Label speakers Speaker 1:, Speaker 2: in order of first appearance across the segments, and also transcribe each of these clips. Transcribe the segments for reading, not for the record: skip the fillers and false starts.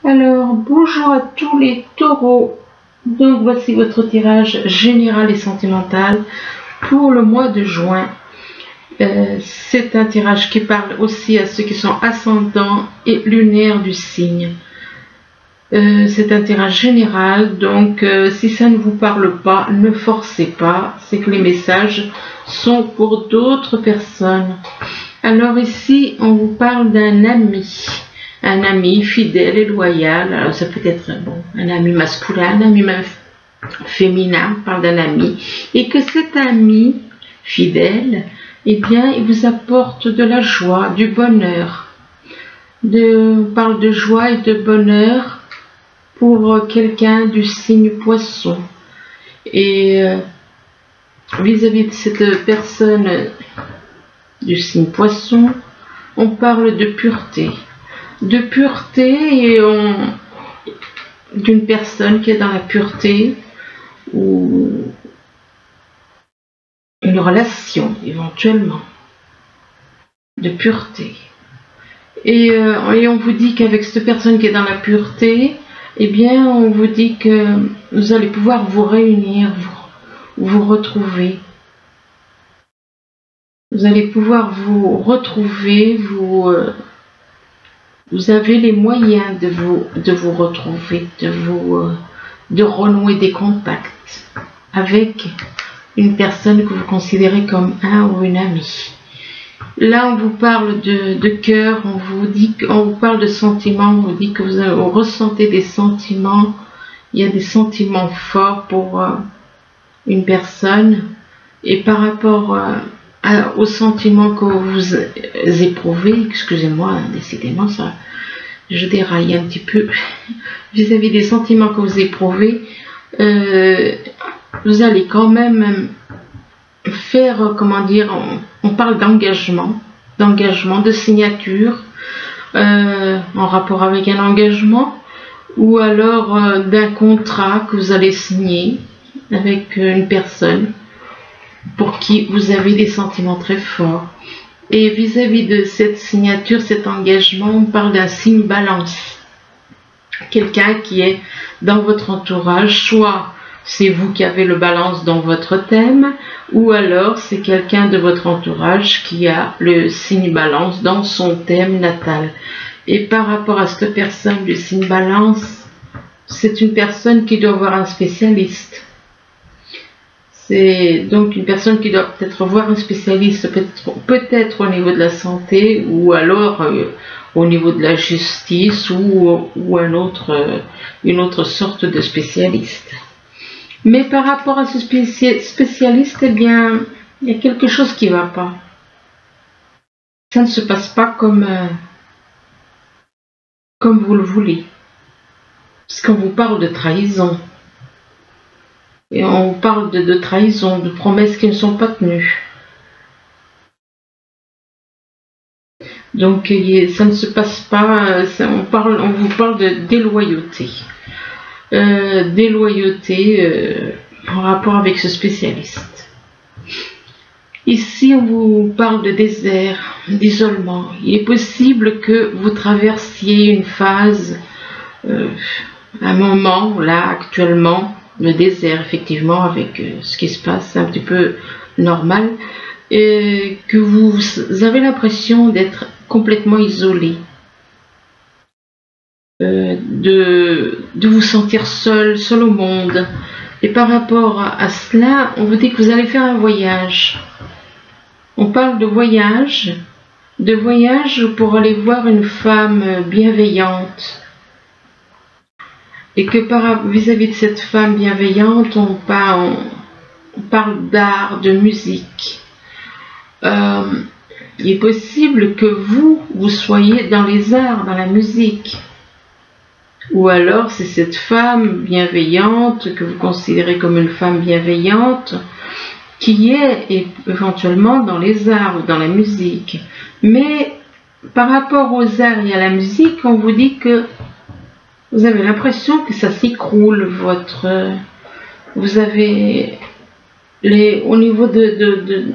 Speaker 1: Alors, bonjour à tous les taureaux. Donc, voici votre tirage général et sentimental pour le mois de juin. C'est un tirage qui parle aussi à ceux qui sont ascendants et lunaires du signe. C'est un tirage général, donc si ça ne vous parle pas, ne forcez pas. C'est que les messages sont pour d'autres personnes. Alors ici, on vous parle d'un ami. Un ami fidèle et loyal. Alors ça peut être un ami masculin, un ami féminin, on parle d'un ami. Et que cet ami fidèle, eh bien, il vous apporte de la joie, du bonheur. On parle de joie et de bonheur pour quelqu'un du signe poisson. Et vis-à-vis de cette personne du signe poisson, on parle de pureté. De pureté et d'une personne qui est dans la pureté ou une relation éventuellement de pureté. Et on vous dit qu'avec cette personne qui est dans la pureté, eh bien on vous dit que vous allez pouvoir vous réunir, vous retrouver. Vous allez pouvoir vous retrouver, vous avez les moyens de vous retrouver, de renouer des contacts avec une personne que vous considérez comme un ou une amie. Là, on vous parle de cœur, on vous parle de sentiments, on vous dit que vous ressentez des sentiments, il y a des sentiments forts pour une personne, et par rapport aux sentiments que vous éprouvez, excusez-moi, décidément ça, je déraille un petit peu, vis-à-vis des sentiments que vous éprouvez, vous allez quand même faire, comment dire, on parle d'engagement, de signature, en rapport avec un engagement, ou alors d'un contrat que vous allez signer avec une personne pour qui vous avez des sentiments très forts. Et vis-à-vis de cette signature, cet engagement, on parle d'un signe balance. Quelqu'un qui est dans votre entourage, soit c'est vous qui avez le balance dans votre thème, ou alors c'est quelqu'un de votre entourage qui a le signe balance dans son thème natal. Et par rapport à cette personne du signe balance, c'est une personne qui doit avoir un spécialiste. C'est donc une personne qui doit peut-être voir un spécialiste, peut-être au niveau de la santé, ou alors au niveau de la justice, ou une autre sorte de spécialiste. Mais par rapport à ce spécialiste, eh bien, il y a quelque chose qui ne va pas. Ça ne se passe pas comme vous le voulez. Parce qu'on vous parle de trahison. Et on vous parle de trahison, de promesses qui ne sont pas tenues. Donc ça ne se passe pas, on vous parle de déloyauté. En rapport avec ce spécialiste. Ici, on vous parle de désert, d'isolement. Il est possible que vous traversiez une phase, un moment, là, actuellement, le désert, effectivement, avec ce qui se passe, c'est un petit peu normal, et que vous avez l'impression d'être complètement isolé, de vous sentir seul au monde. Et par rapport à cela, on vous dit que vous allez faire un voyage. On parle de voyage pour aller voir une femme bienveillante. Et que vis-à-vis de cette femme bienveillante, on parle d'art, de musique. Il est possible que vous soyez dans les arts, dans la musique. Ou alors c'est cette femme bienveillante, que vous considérez comme une femme bienveillante, qui est éventuellement dans les arts ou dans la musique. Mais par rapport aux arts et à la musique, on vous dit que vous avez l'impression que ça s'écroule, vous avez au niveau des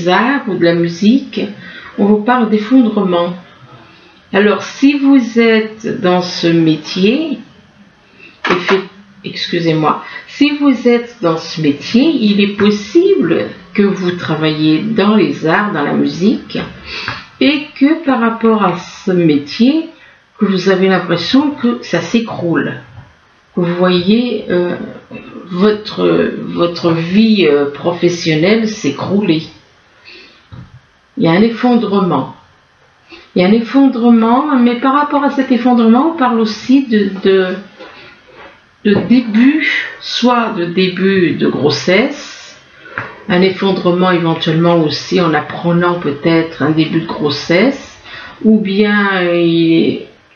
Speaker 1: arts ou de la musique, on vous parle d'effondrement. Alors, si vous êtes dans ce métier, excusez-moi, si vous êtes dans ce métier, il est possible que vous travaillez dans les arts, dans la musique, et que par rapport à ce métier, que vous avez l'impression que ça s'écroule. Que vous voyez votre vie professionnelle s'écrouler. Il y a un effondrement. Il y a un effondrement, mais par rapport à cet effondrement, on parle aussi de début, soit de début de grossesse, un effondrement éventuellement aussi en apprenant peut-être un début de grossesse, ou bien,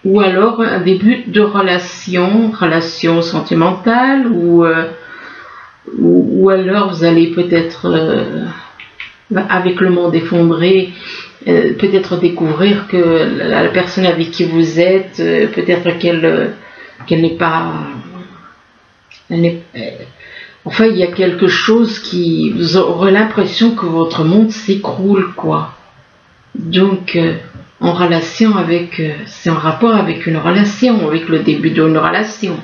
Speaker 1: ou alors un début de relation sentimentale, ou alors vous allez peut-être, avec le monde effondré, peut-être découvrir que la personne avec qui vous êtes, peut-être qu'elle n'est pas... enfin, il y a quelque chose qui... Vous aurez l'impression que votre monde s'écroule, quoi. Donc, en relation avec... c'est en rapport avec une relation, avec le début d'une relation.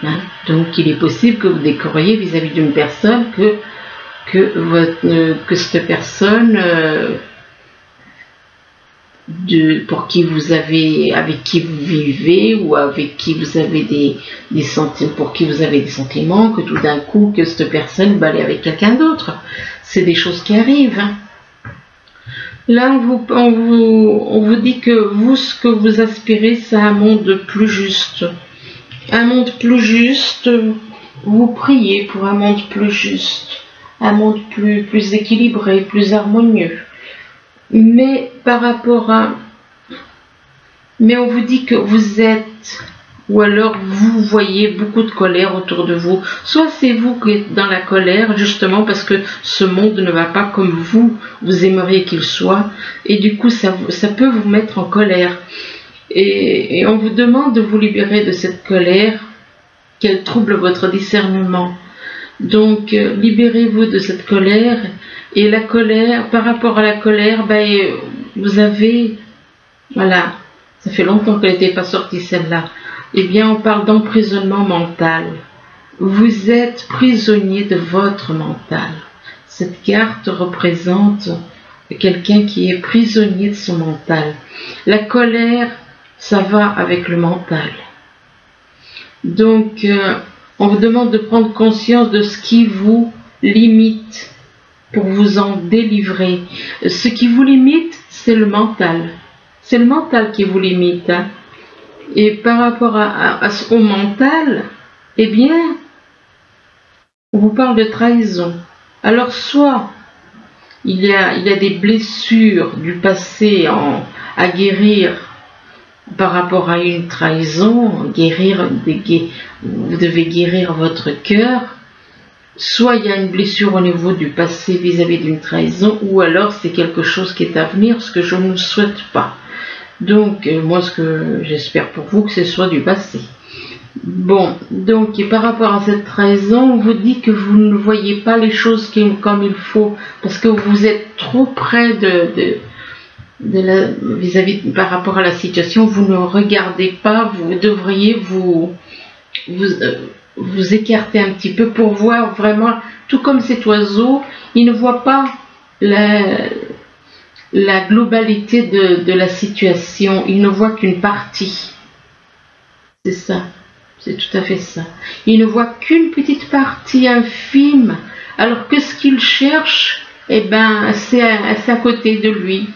Speaker 1: Hein? Donc, il est possible que vous découvriez vis-à-vis d'une personne que cette personne avec qui vous vivez, ou avec qui vous avez pour qui vous avez des sentiments, que tout d'un coup que cette personne elle est avec quelqu'un d'autre. C'est des choses qui arrivent. Hein. Là on vous dit que vous, ce que vous aspirez, c'est un monde plus juste. Un monde plus juste, vous priez pour un monde plus juste. Un monde plus équilibré, plus harmonieux. Mais par rapport à... Mais on vous dit que vous êtes... Ou alors vous voyez beaucoup de colère autour de vous. Soit c'est vous qui êtes dans la colère, justement parce que ce monde ne va pas comme vous aimeriez qu'il soit. Et du coup, ça peut vous mettre en colère. Et on vous demande de vous libérer de cette colère, qu'elle trouble votre discernement. Donc, libérez-vous de cette colère. Et la colère, par rapport à la colère, vous avez... Voilà, ça fait longtemps qu'elle n'était pas sortie celle-là. Eh bien, on parle d'emprisonnement mental. Vous êtes prisonnier de votre mental. Cette carte représente quelqu'un qui est prisonnier de son mental. La colère, ça va avec le mental. Donc, on vous demande de prendre conscience de ce qui vous limite pour vous en délivrer. Ce qui vous limite, c'est le mental. C'est le mental qui vous limite. Hein. Et par rapport au mental, eh bien, on vous parle de trahison. Alors, soit il y a des blessures du passé à guérir par rapport à une trahison, vous devez guérir votre cœur, soit il y a une blessure au niveau du passé vis-à-vis d'une trahison, ou alors c'est quelque chose qui est à venir, ce que je ne souhaite pas. Donc, moi, ce que j'espère pour vous, que ce soit du passé. Bon, donc, et par rapport à cette trahison, on vous dit que vous ne voyez pas les choses comme il faut, parce que vous êtes trop près par rapport à la situation, vous ne regardez pas, vous devriez vous écarter un petit peu pour voir vraiment, tout comme cet oiseau, il ne voit pas la globalité de la situation, il ne voit qu'une partie. C'est ça, c'est tout à fait ça. Il ne voit qu'une petite partie infime, alors que ce qu'il cherche, eh ben, c'est à côté de lui.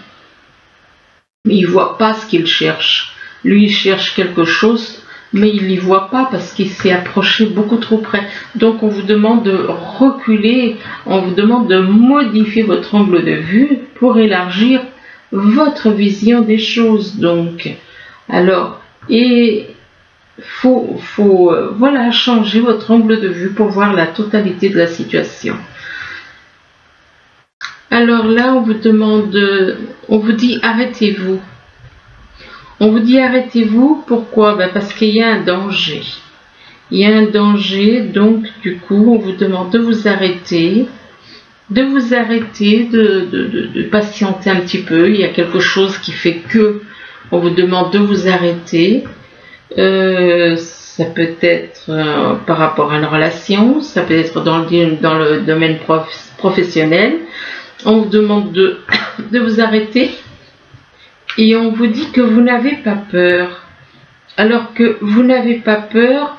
Speaker 1: Mais il ne voit pas ce qu'il cherche. Lui, il cherche quelque chose, mais il n'y voit pas parce qu'il s'est approché beaucoup trop près. Donc, on vous demande de reculer, on vous demande de modifier votre angle de vue pour élargir votre vision des choses. Donc, alors, et faut voilà, changer votre angle de vue pour voir la totalité de la situation. Alors là, on vous dit arrêtez-vous. On vous dit arrêtez-vous, pourquoi? Parce qu'il y a un danger. Il y a un danger, donc du coup, on vous demande de vous arrêter de vous arrêter, de patienter un petit peu. Il y a quelque chose qui fait que on vous demande de vous arrêter. Ça peut être par rapport à une relation, ça peut être dans le domaine professionnel. On vous demande de vous arrêter et on vous dit que vous n'avez pas peur. Alors que vous n'avez pas peur,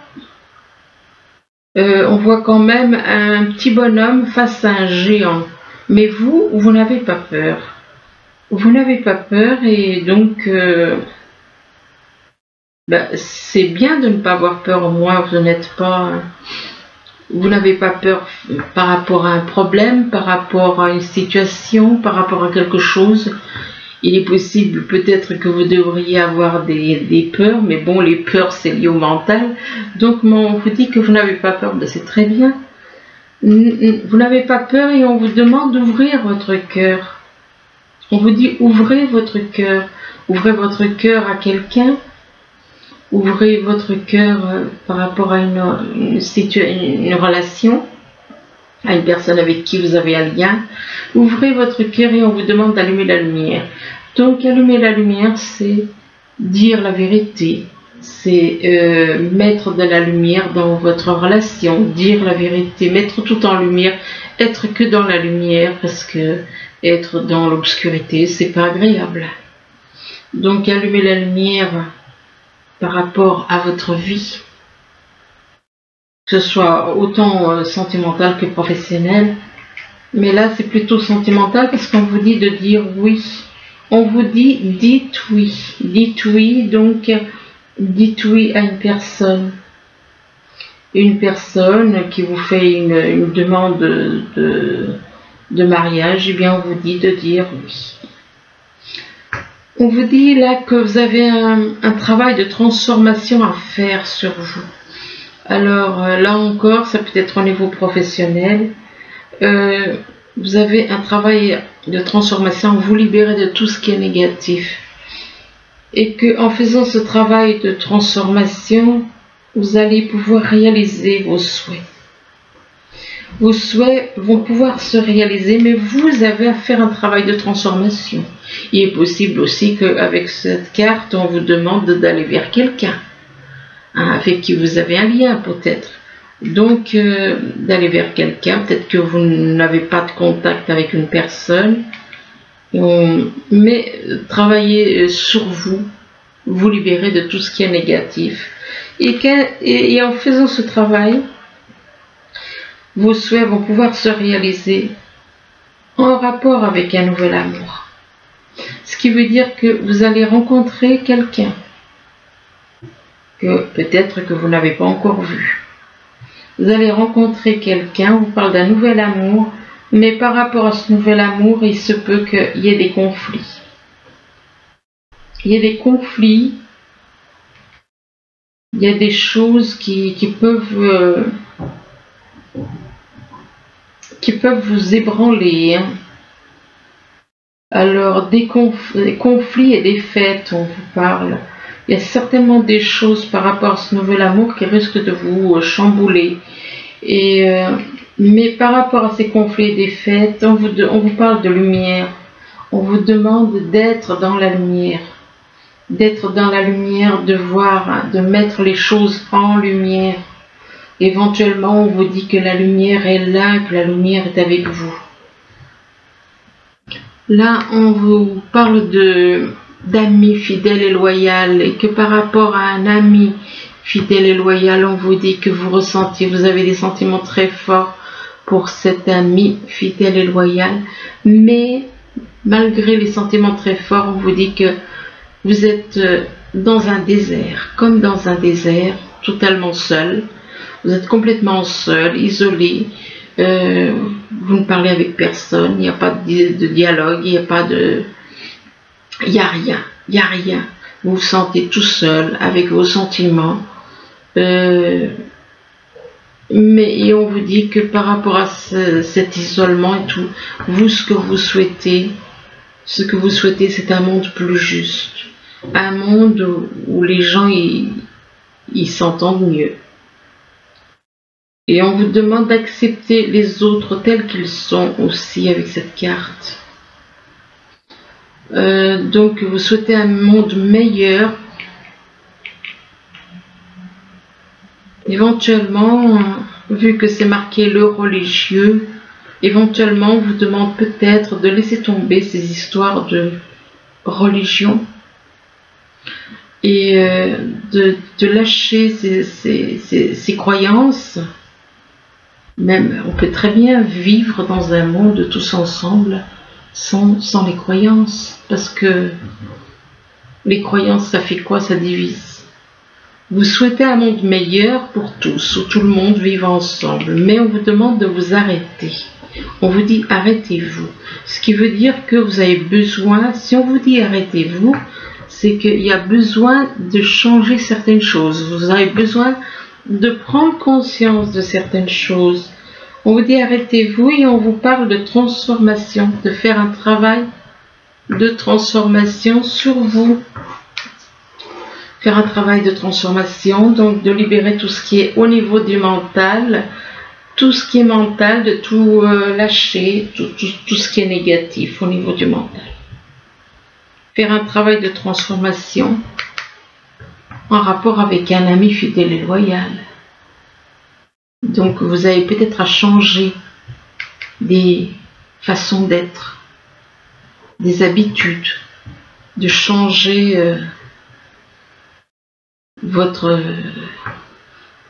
Speaker 1: on voit quand même un petit bonhomme face à un géant. Mais vous n'avez pas peur. Vous n'avez pas peur et donc c'est bien de ne pas avoir peur. Au moins vous n'avez pas peur par rapport à un problème, par rapport à une situation, par rapport à quelque chose. Il est possible peut-être que vous devriez avoir des peurs, mais bon, les peurs c'est lié au mental. Donc on vous dit que vous n'avez pas peur, c'est très bien. Vous n'avez pas peur et on vous demande d'ouvrir votre cœur. On vous dit ouvrez votre cœur. Ouvrez votre cœur à quelqu'un. Ouvrez votre cœur par rapport à une relation, à une personne avec qui vous avez un lien. Ouvrez votre cœur et on vous demande d'allumer la lumière. Donc allumer la lumière, c'est dire la vérité. C'est mettre de la lumière dans votre relation, dire la vérité, mettre tout en lumière, être que dans la lumière, parce que être dans l'obscurité, c'est pas agréable. Donc allumer la lumière par rapport à votre vie, que ce soit autant sentimental que professionnel. Mais là, c'est plutôt sentimental parce qu'on vous dit de dire oui. On vous dit, dites oui. Dites oui, donc dites oui à une personne. Une personne qui vous fait une demande de mariage, eh bien on vous dit de dire oui. On vous dit là que vous avez un travail de transformation à faire sur vous. Alors là encore, ça peut être au niveau professionnel. Vous avez un travail de transformation, vous libérez de tout ce qui est négatif. Et que en faisant ce travail de transformation, vous allez pouvoir réaliser vos souhaits. Vos souhaits vont pouvoir se réaliser, mais vous avez à faire un travail de transformation. Il est possible aussi qu'avec cette carte, on vous demande d'aller vers quelqu'un, avec qui vous avez un lien peut-être. Donc, d'aller vers quelqu'un, peut-être que vous n'avez pas de contact avec une personne, mais travaillez sur vous, vous libérez de tout ce qui est négatif. Et en faisant ce travail, vos souhaits vont pouvoir se réaliser en rapport avec un nouvel amour. Ce qui veut dire que vous allez rencontrer quelqu'un que peut-être que vous n'avez pas encore vu. Vous allez rencontrer quelqu'un, on vous parle d'un nouvel amour, mais par rapport à ce nouvel amour, il se peut qu'il y ait des conflits. Il y a des conflits, il y a des choses qui peuvent vous ébranler. Alors, des conflits et des fêtes, on vous parle. Il y a certainement des choses par rapport à ce nouvel amour qui risquent de vous chambouler. Mais par rapport à ces conflits et des fêtes, on vous parle de lumière. On vous demande d'être dans la lumière. D'être dans la lumière, de voir, de mettre les choses en lumière. Éventuellement, on vous dit que la lumière est là, que la lumière est avec vous. Là, on vous parle d'amis fidèles et loyaux, et que par rapport à un ami fidèle et loyal, on vous dit que vous avez des sentiments très forts pour cet ami fidèle et loyal, mais malgré les sentiments très forts, on vous dit que vous êtes dans un désert, comme dans un désert, totalement seul. Vous êtes complètement seul, isolé. Vous ne parlez avec personne, il n'y a pas de dialogue, il n'y a rien. Vous vous sentez tout seul avec vos sentiments. Mais on vous dit que par rapport à cet isolement et tout, ce que vous souhaitez, c'est un monde plus juste. Un monde où les gens ils s'entendent mieux. Et on vous demande d'accepter les autres tels qu'ils sont aussi avec cette carte. Donc vous souhaitez un monde meilleur. Éventuellement, vu que c'est marqué le religieux, éventuellement on vous demande peut-être de laisser tomber ces histoires de religion et de lâcher ces croyances. Même, on peut très bien vivre dans un monde tous ensemble sans les croyances, parce que les croyances, ça fait quoi? Ça divise. Vous souhaitez un monde meilleur pour tous, où tout le monde vive ensemble, mais on vous demande de vous arrêter. On vous dit arrêtez-vous, ce qui veut dire que vous avez besoin, si on vous dit arrêtez-vous, c'est qu'il y a besoin de changer certaines choses, vous avez besoin de prendre conscience de certaines choses. On vous dit arrêtez-vous et on vous parle de transformation, de faire un travail de transformation sur vous. Faire un travail de transformation, donc de libérer tout ce qui est au niveau du mental, tout ce qui est mental, de tout lâcher, tout ce qui est négatif au niveau du mental. Faire un travail de transformation en rapport avec un ami fidèle et loyal. Donc vous avez peut-être à changer des façons d'être, des habitudes, de changer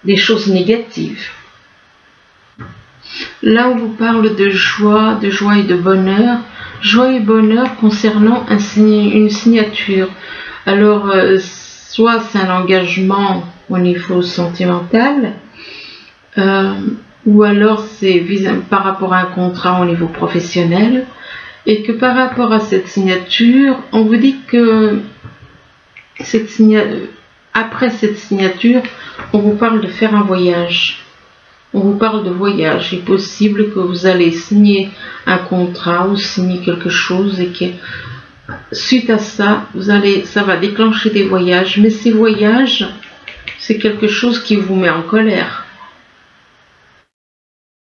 Speaker 1: des choses négatives. Là on vous parle de joie et de bonheur. Joie et bonheur concernant une signature. Alors soit c'est un engagement au niveau sentimental, ou alors c'est par rapport à un contrat au niveau professionnel, et que par rapport à cette signature, on vous dit que après cette signature, on vous parle de faire un voyage. On vous parle de voyage. Il est possible que vous allez signer un contrat ou signer quelque chose et que suite à ça, ça va déclencher des voyages. Mais ces voyages, c'est quelque chose qui vous met en colère.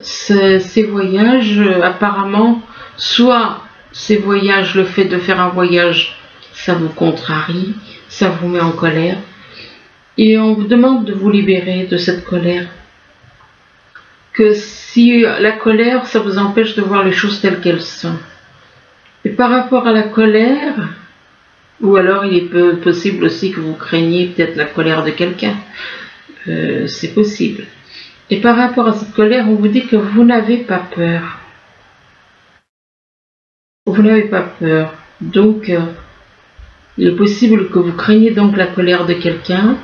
Speaker 1: Ces voyages, apparemment, soit ces voyages, le fait de faire un voyage, ça vous contrarie, ça vous met en colère. Et on vous demande de vous libérer de cette colère. Que si la colère, ça vous empêche de voir les choses telles qu'elles sont. Et par rapport à la colère, ou alors il est possible aussi que vous craigniez peut-être la colère de quelqu'un. C'est possible. Et par rapport à cette colère, on vous dit que vous n'avez pas peur. Vous n'avez pas peur. Donc, il est possible que vous craigniez donc la colère de quelqu'un,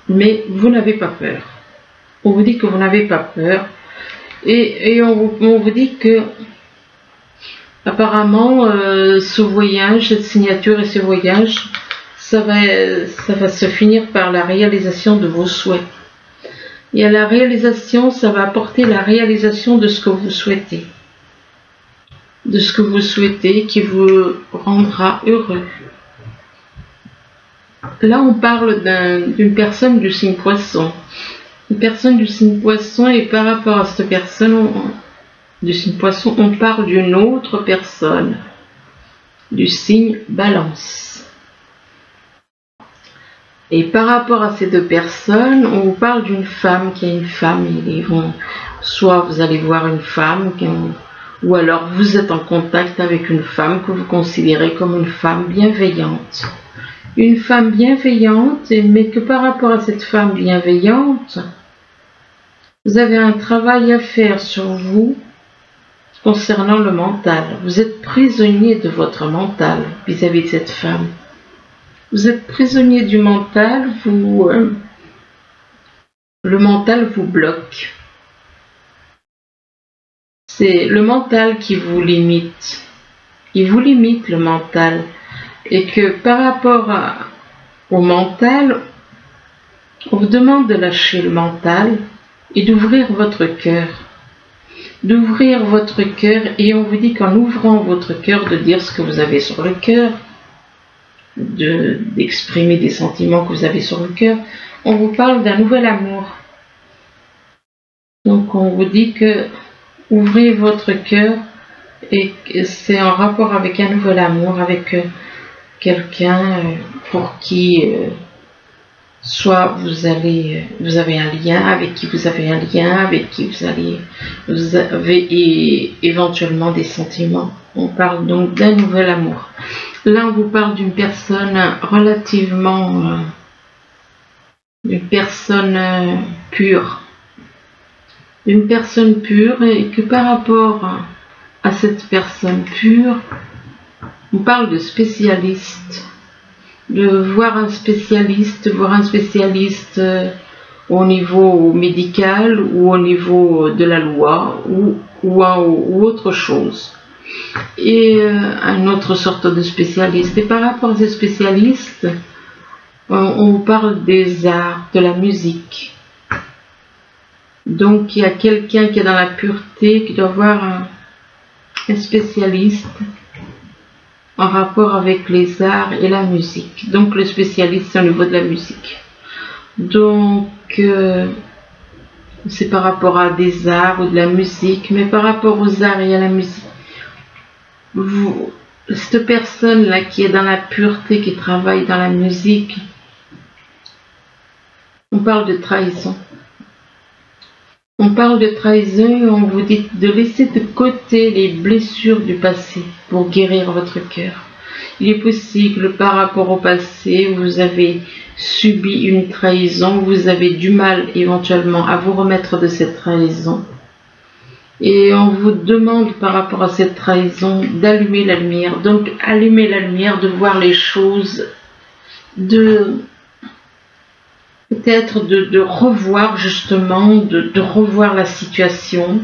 Speaker 1: mais vous n'avez pas peur. On vous dit que vous n'avez pas peur. Et on vous dit que apparemment ce voyage, cette signature et ce voyage, ça va se finir par la réalisation de vos souhaits. Et à la réalisation, ça va apporter la réalisation de ce que vous souhaitez. De ce que vous souhaitez qui vous rendra heureux. Là, on parle d'une personne du signe Poisson. Une personne du signe Poisson, et par rapport à cette personne du signe Poisson, on parle d'une autre personne du signe Balance. Et par rapport à ces deux personnes, on vous parle d'une femme qui a une femme. Soit vous allez voir une femme, ou alors vous êtes en contact avec une femme que vous considérez comme une femme bienveillante. Une femme bienveillante, mais que par rapport à cette femme bienveillante, vous avez un travail à faire sur vous concernant le mental. Vous êtes prisonnier de votre mental vis-à-vis de cette femme. Vous êtes prisonnier du mental, le mental vous bloque. C'est le mental qui vous limite. Il vous limite, le mental. Et que par rapport au mental, on vous demande de lâcher le mental et d'ouvrir votre cœur. D'ouvrir votre cœur, et on vous dit qu'en ouvrant votre cœur, de dire ce que vous avez sur le cœur, d'exprimer des sentiments que vous avez sur le cœur, on vous parle d'un nouvel amour. Donc on vous dit que ouvrez votre cœur et c'est en rapport avec un nouvel amour, avec quelqu'un pour qui soit vous avez un lien, avec qui vous avez un lien, avec qui vous avez éventuellement des sentiments. On parle donc d'un nouvel amour. Là, on vous parle d'une personne relativement, d'une personne pure, et que par rapport à cette personne pure, on parle de spécialiste. De voir un spécialiste au niveau médical ou au niveau de la loi ou autre chose. Et une autre sorte de spécialiste. Et par rapport à ces spécialistes, on parle des arts, de la musique. Donc il y a quelqu'un qui est dans la pureté, qui doit voir un spécialiste en rapport avec les arts et la musique. Donc le spécialiste, c'est au niveau de la musique. Donc c'est par rapport à des arts ou de la musique, mais par rapport aux arts et à la musique, cette personne-là qui est dans la pureté, qui travaille dans la musique, on parle de trahison. On parle de trahison et on vous dit de laisser de côté les blessures du passé pour guérir votre cœur. Il est possible, par rapport au passé, vous avez subi une trahison, vous avez du mal éventuellement à vous remettre de cette trahison. Et on vous demande par rapport à cette trahison d'allumer la lumière. Donc allumer la lumière, de voir les choses, peut-être de revoir justement, de revoir la situation,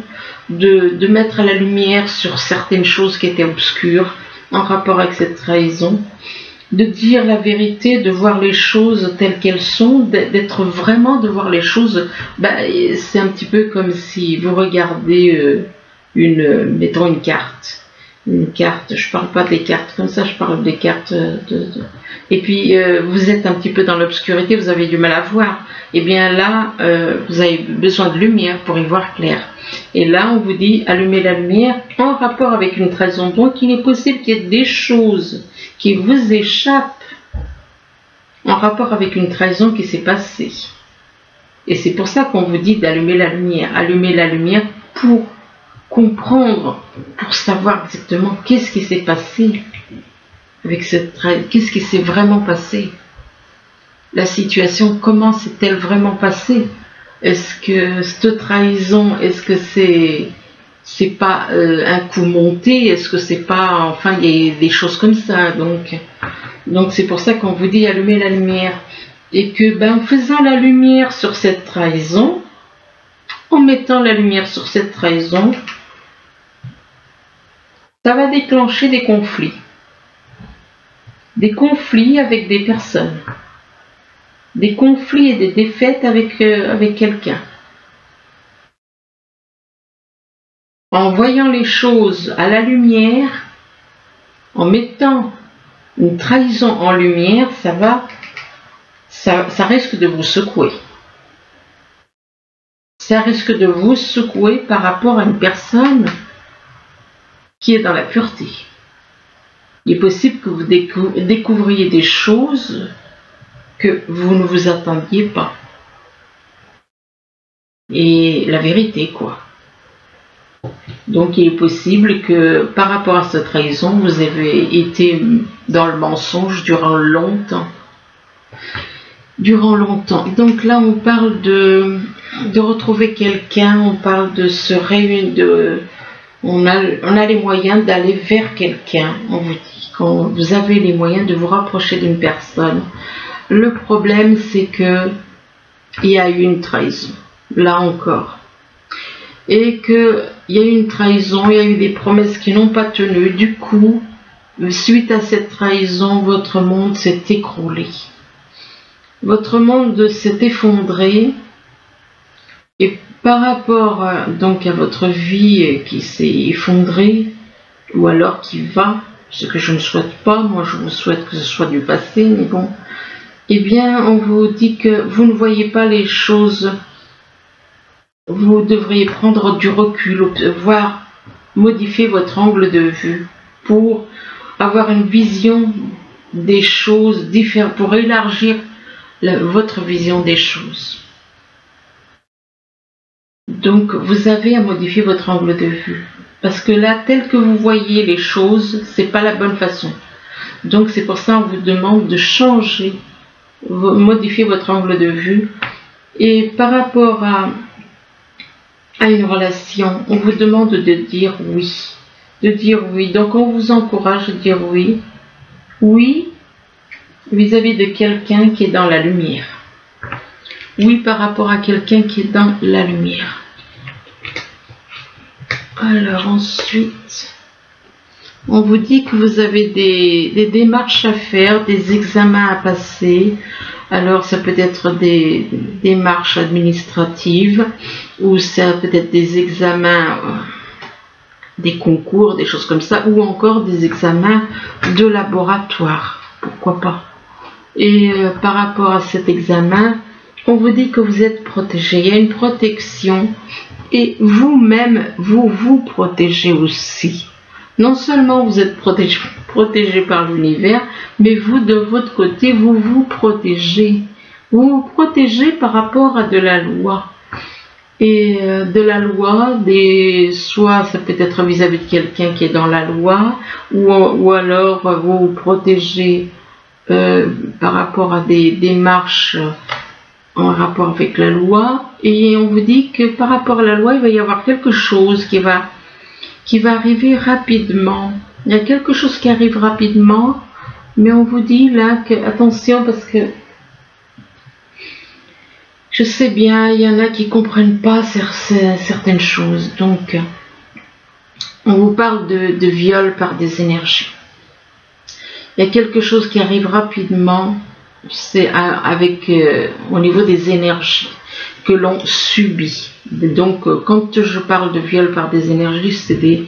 Speaker 1: de mettre la lumière sur certaines choses qui étaient obscures en rapport avec cette trahison, de dire la vérité, de voir les choses telles qu'elles sont, d'être vraiment, de voir les choses. C'est un petit peu comme si vous regardez mettons une carte. Une carte, je parle pas des cartes comme ça, je parle des cartes et puis vous êtes un petit peu dans l'obscurité, vous avez du mal à voir. Et bien là, vous avez besoin de lumière pour y voir clair. Et là, on vous dit allumez la lumière en rapport avec une trahison. Donc, il est possible qu'il y ait des choses qui vous échappent en rapport avec une trahison qui s'est passée. Et c'est pour ça qu'on vous dit d'allumer la lumière. Allumer la lumière pour comprendre, pour savoir exactement qu'est-ce qui s'est passé avec cette trahison, qu'est-ce qui s'est vraiment passé. La situation, comment s'est-elle vraiment passée? Est-ce que cette trahison, est-ce que c'est pas un coup monté? Est-ce que c'est pas, enfin, il y a des choses comme ça. Donc c'est pour ça qu'on vous dit allumer la lumière. Et que, en faisant la lumière sur cette trahison, en mettant la lumière sur cette trahison, ça va déclencher des conflits. Des conflits avec des personnes. Des conflits et des défaites avec quelqu'un. En voyant les choses à la lumière, en mettant une trahison en lumière, ça risque de vous secouer. Ça risque de vous secouer par rapport à une personne qui est dans la pureté. Il est possible que vous découvriez des choses que vous ne vous attendiez pas. Et la vérité, quoi. Donc il est possible que par rapport à cette trahison, vous avez été dans le mensonge durant longtemps. Durant longtemps. Donc là, on parle de retrouver quelqu'un, on parle de se réunir, on a les moyens d'aller vers quelqu'un, on vous dit. Quand vous avez les moyens de vous rapprocher d'une personne. Le problème, c'est que il y a eu une trahison, là encore. Et qu'il y a eu une trahison, il y a eu des promesses qui n'ont pas tenu. Du coup, suite à cette trahison, votre monde s'est écroulé. Votre monde s'est effondré. Et par rapport donc à votre vie qui s'est effondrée, ou alors qui va, ce que je ne souhaite pas, moi je vous souhaite que ce soit du passé, mais bon, eh bien on vous dit que vous ne voyez pas les choses vous devriez prendre du recul, voire modifier votre angle de vue pour avoir une vision des choses différentes, pour élargir votre vision des choses. Donc vous avez à modifier votre angle de vue, parce que là, tel que vous voyez les choses, c'est pas la bonne façon. Donc c'est pour ça qu'on vous demande de changer, modifier votre angle de vue. Et par rapport à une relation, on vous demande de dire oui. De dire oui. Donc on vous encourage à dire oui. Oui vis-à-vis de quelqu'un qui est dans la lumière. Oui par rapport à quelqu'un qui est dans la lumière. Alors ensuite, on vous dit que vous avez des démarches à faire, des examens à passer. Alors ça peut être des démarches administratives ou ça peut être des examens, des concours, des choses comme ça, ou encore des examens de laboratoire, pourquoi pas. Et par rapport à cet examen, on vous dit que vous êtes protégé, il y a une protection et vous-même, vous vous protégez aussi. Non seulement vous êtes protégé par l'univers, mais vous, de votre côté, vous vous protégez. Vous vous protégez par rapport à de la loi. Et de la loi, soit ça peut être vis-à-vis de quelqu'un qui est dans la loi, ou alors vous vous protégez par rapport à des démarches en rapport avec la loi. Et on vous dit que par rapport à la loi, il va y avoir quelque chose qui va arriver rapidement. Il y a quelque chose qui arrive rapidement, mais on vous dit là que attention, parce que je sais bien, il y en a qui comprennent pas certaines choses. Donc, on vous parle de viol par des énergies. Il y a quelque chose qui arrive rapidement, c'est au niveau des énergies que l'on subit. Donc, quand je parle de viol par des énergies, c'est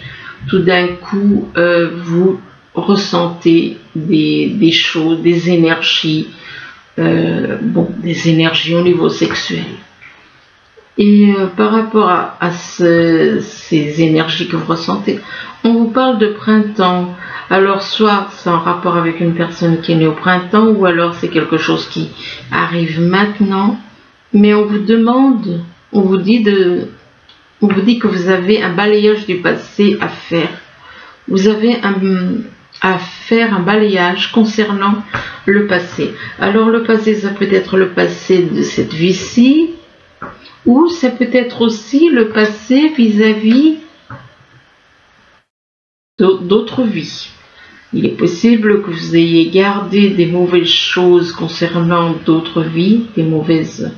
Speaker 1: tout d'un coup, vous ressentez des choses, des énergies, des énergies au niveau sexuel. Et par rapport à ces énergies que vous ressentez, on vous parle de printemps. Alors soit c'est en rapport avec une personne qui est née au printemps, ou alors c'est quelque chose qui arrive maintenant. Mais on vous demande, on vous dit que vous avez un balayage du passé à faire. Vous avez à faire un balayage concernant le passé. Alors le passé, ça peut être le passé de cette vie-ci, ou ça peut être aussi le passé vis-à-vis d'autres vies. Il est possible que vous ayez gardé des mauvaises choses concernant d'autres vies, des mauvaises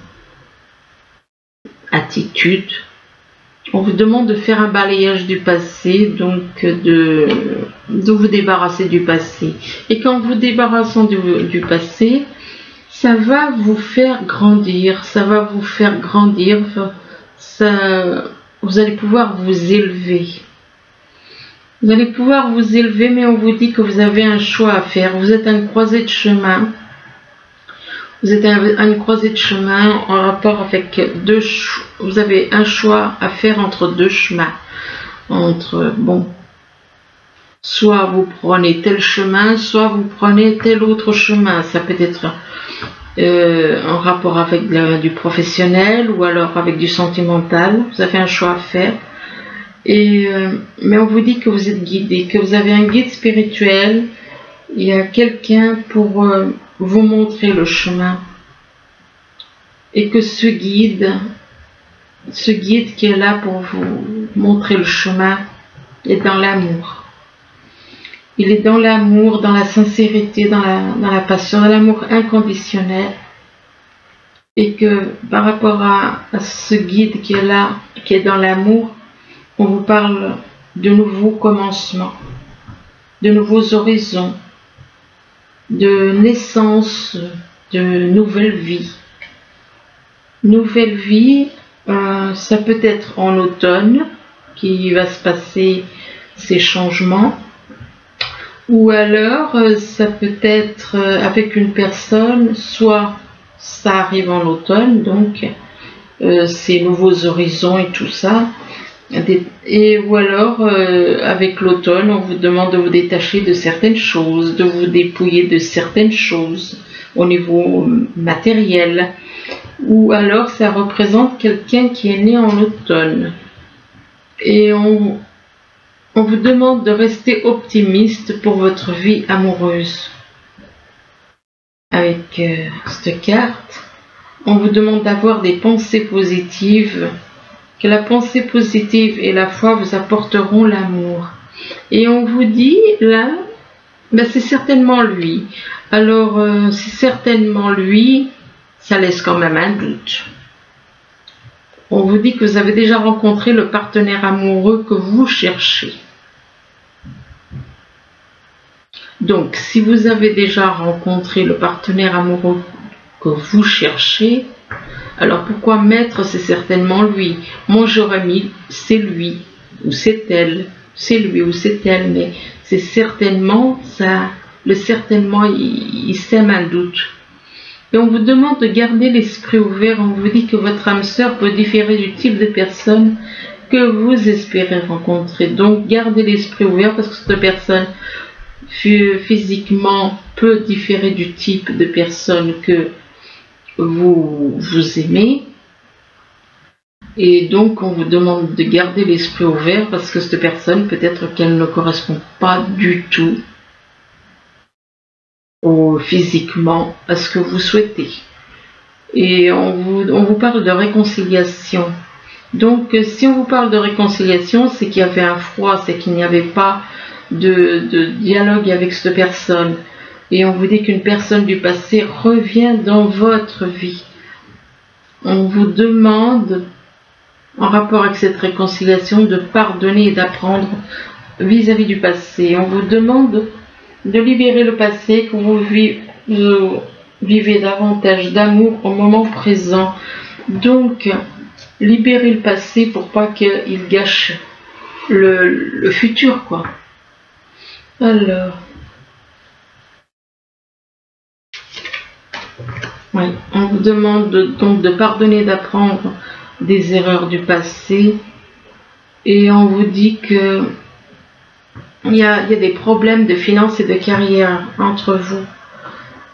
Speaker 1: attitudes. On vous demande de faire un balayage du passé, donc de vous débarrasser du passé. Et quand vous débarrassez du passé, ça va vous faire grandir, vous allez pouvoir vous élever. Vous allez pouvoir vous élever, mais on vous dit que vous avez un choix à faire. Vous êtes à une croisée de chemin. Vous êtes à une croisée de chemin en rapport avec vous avez un choix à faire entre deux chemins. Soit vous prenez tel chemin, soit vous prenez tel autre chemin. Ça peut être en rapport avec du professionnel ou alors avec du sentimental. Vous avez un choix à faire. Mais on vous dit que vous êtes guidé, que vous avez un guide spirituel. Il y a quelqu'un pour vous montrer le chemin. Et que ce guide qui est là pour vous montrer le chemin est dans l'amour. Il est dans l'amour, dans la sincérité, dans la passion, dans l'amour inconditionnel. Et que par rapport à ce guide qui est là, qui est dans l'amour, on vous parle de nouveaux commencements, de nouveaux horizons, de naissance, de nouvelles vies. Nouvelle vie, ça peut être en automne qui va se passer ces changements, ou alors ça peut être avec une personne, soit ça arrive en automne, donc ces nouveaux horizons et tout ça. Ou alors, avec l'automne, on vous demande de vous détacher de certaines choses, de vous dépouiller de certaines choses au niveau matériel. Ou alors, ça représente quelqu'un qui est né en automne. Et on vous demande de rester optimiste pour votre vie amoureuse. Avec cette carte, on vous demande d'avoir des pensées positives, que la pensée positive et la foi vous apporteront l'amour. Et on vous dit, là, ben c'est certainement lui. Alors, c'est certainement lui, ça laisse quand même un doute. On vous dit que vous avez déjà rencontré le partenaire amoureux que vous cherchez. Donc, si vous avez déjà rencontré le partenaire amoureux que vous cherchez, alors pourquoi mettre c'est certainement lui? Moi j'aurais mis c'est lui ou c'est elle, c'est lui ou c'est elle, mais c'est certainement ça. Le certainement il sème un doute. Et on vous demande de garder l'esprit ouvert. On vous dit que votre âme sœur peut différer du type de personne que vous espérez rencontrer. Donc gardez l'esprit ouvert parce que cette personne physiquement peut différer du type de personne que vous aimez. Et donc on vous demande de garder l'esprit ouvert parce que cette personne, peut-être qu'elle ne correspond pas du tout physiquement à ce que vous souhaitez. Et on vous parle de réconciliation. Donc si on vous parle de réconciliation, c'est qu'il y avait un froid, c'est qu'il n'y avait pas de dialogue avec cette personne. Et on vous dit qu'une personne du passé revient dans votre vie. On vous demande, en rapport avec cette réconciliation, de pardonner et d'apprendre vis-à-vis du passé. On vous demande de libérer le passé, que vous vivez davantage d'amour au moment présent. Donc, libérez le passé pour pas qu'il gâche le futur, quoi. Alors, oui, on vous demande donc de pardonner, d'apprendre des erreurs du passé, et on vous dit que il y a des problèmes de finances et de carrière entre vous,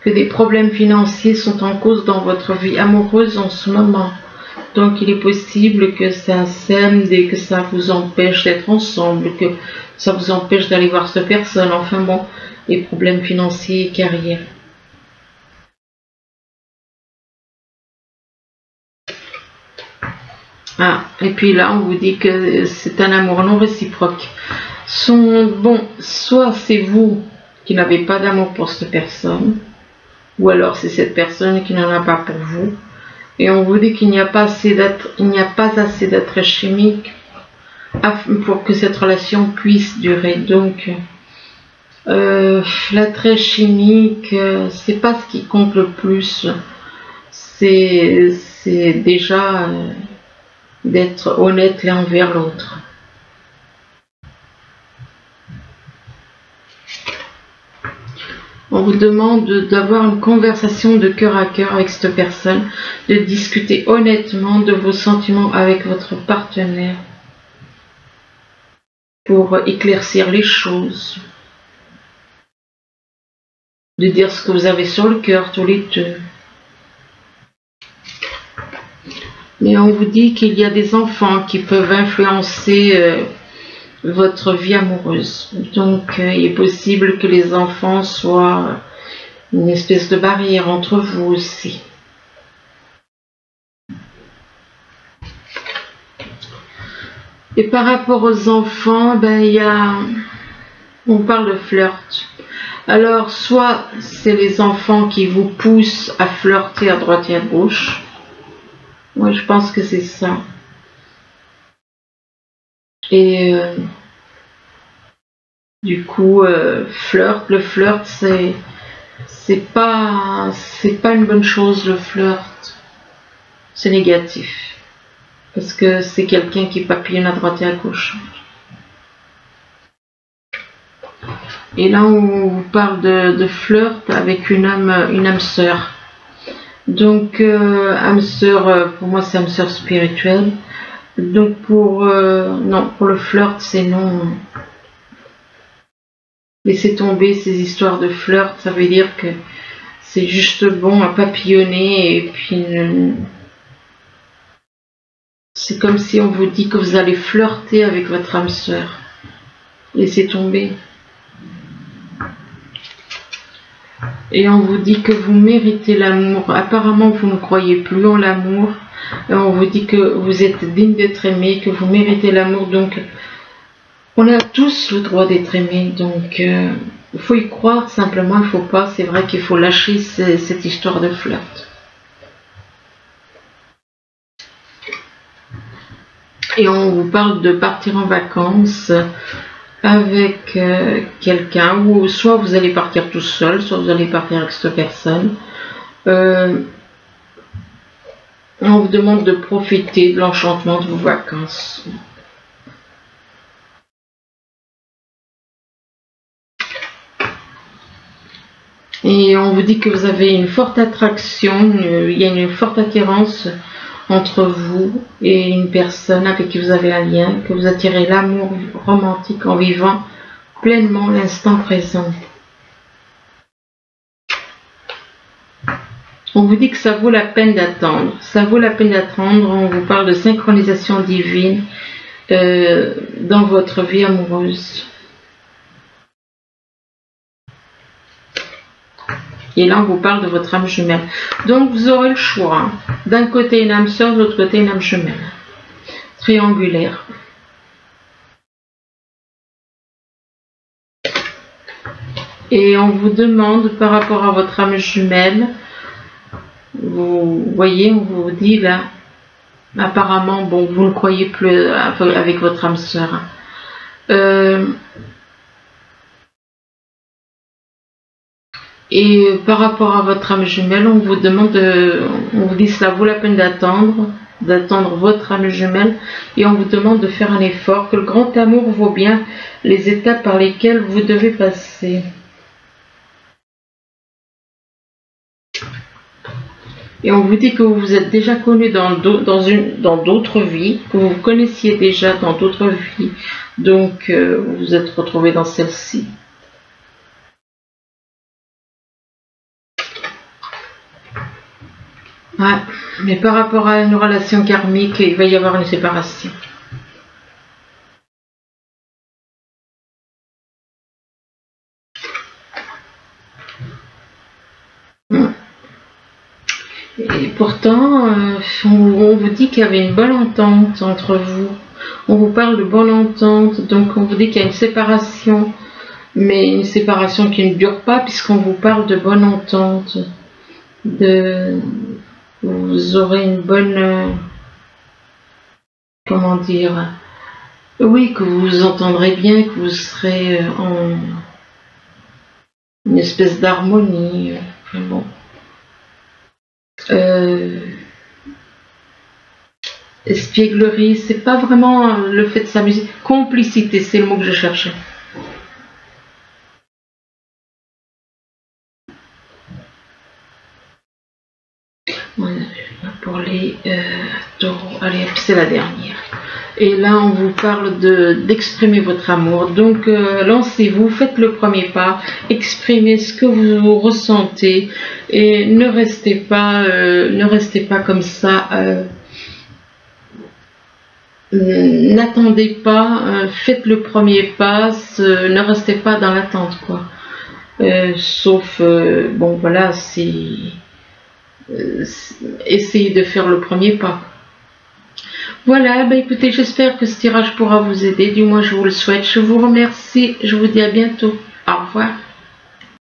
Speaker 1: que des problèmes financiers sont en cause dans votre vie amoureuse en ce moment. Donc il est possible que ça sème et que ça vous empêche d'être ensemble, que ça vous empêche d'aller voir cette personne. Enfin bon, les problèmes financiers et carrière. Ah, et puis là on vous dit que c'est un amour non réciproque. Soit c'est vous qui n'avez pas d'amour pour cette personne, ou alors c'est cette personne qui n'en a pas pour vous. Et on vous dit qu'il n'y a pas assez d'attrait chimique pour que cette relation puisse durer. Donc, l'attrait chimique, c'est pas ce qui compte le plus. C'est déjà d'être honnête l'un envers l'autre. On vous demande d'avoir une conversation de cœur à cœur avec cette personne, de discuter honnêtement de vos sentiments avec votre partenaire pour éclaircir les choses, de dire ce que vous avez sur le cœur tous les deux. Mais on vous dit qu'il y a des enfants qui peuvent influencer votre vie amoureuse. Donc il est possible que les enfants soient une espèce de barrière entre vous aussi. Et par rapport aux enfants, on parle de flirt. Alors soit c'est les enfants qui vous poussent à flirter à droite et à gauche. Moi je pense que c'est ça. Et du coup, le flirt, c'est pas une bonne chose. Le flirt, c'est négatif parce que c'est quelqu'un qui papillonne à droite et à gauche. Et là, on vous parle de flirt avec une âme sœur. Donc, âme sœur, pour moi, c'est âme sœur spirituelle. Donc, non, pour le flirt, c'est non. Laissez tomber ces histoires de flirt, ça veut dire que c'est juste bon à papillonner et puis c'est comme si on vous dit que vous allez flirter avec votre âme sœur. Laissez tomber. Et on vous dit que vous méritez l'amour. Apparemment, vous ne croyez plus en l'amour. Et on vous dit que vous êtes digne d'être aimé, que vous méritez l'amour. Donc, on a tous le droit d'être aimé. Donc, il faut y croire simplement. Il ne faut pas. C'est vrai qu'il faut lâcher cette histoire de flirt. Et on vous parle de partir en vacances avec quelqu'un, ou soit vous allez partir tout seul, soit vous allez partir avec cette personne. On vous demande de profiter de l'enchantement de vos vacances. Et on vous dit que vous avez une forte attraction, il y a une forte attirance entre vous et une personne avec qui vous avez un lien, que vous attirez l'amour romantique en vivant pleinement l'instant présent. On vous dit que ça vaut la peine d'attendre. Ça vaut la peine d'attendre. On vous parle de synchronisation divine dans votre vie amoureuse. Et là, on vous parle de votre âme jumelle. Donc, vous aurez le choix. Hein. D'un côté, une âme sœur, de l'autre côté, une âme jumelle. Triangulaire. Et on vous demande, par rapport à votre âme jumelle, vous voyez, on vous dit là, apparemment, bon, vous ne croyez plus avec votre âme sœur. Et par rapport à votre âme jumelle, on vous demande, on vous dit cela vaut la peine d'attendre votre âme jumelle, et on vous demande de faire un effort, que le grand amour vaut bien les étapes par lesquelles vous devez passer. Et on vous dit que vous vous êtes déjà connu dans d'autres vies, que vous vous connaissiez déjà dans d'autres vies, donc vous vous êtes retrouvé dans celle-ci. Ouais, mais par rapport à une relation karmique, il va y avoir une séparation. Et pourtant, on vous dit qu'il y avait une bonne entente entre vous. On vous parle de bonne entente, donc on vous dit qu'il y a une séparation, mais une séparation qui ne dure pas, puisqu'on vous parle de bonne entente. Vous aurez une bonne, comment dire, oui, que vous vous entendrez bien, que vous serez en une espèce d'harmonie. Bon. Espièglerie, c'est pas vraiment le fait de s'amuser. Complicité, c'est le mot que je cherchais. Voilà, pour les taureaux. Allez, c'est la dernière. Et là, on vous parle d'exprimer votre amour. Donc, lancez-vous, faites le premier pas, exprimez ce que vous ressentez et ne restez pas comme ça. N'attendez pas, faites le premier pas, ne restez pas dans l'attente, quoi. Sauf, bon, voilà, essayez de faire le premier pas. Voilà, bah écoutez, j'espère que ce tirage pourra vous aider, du moins je vous le souhaite. Je vous remercie, je vous dis à bientôt. Au revoir.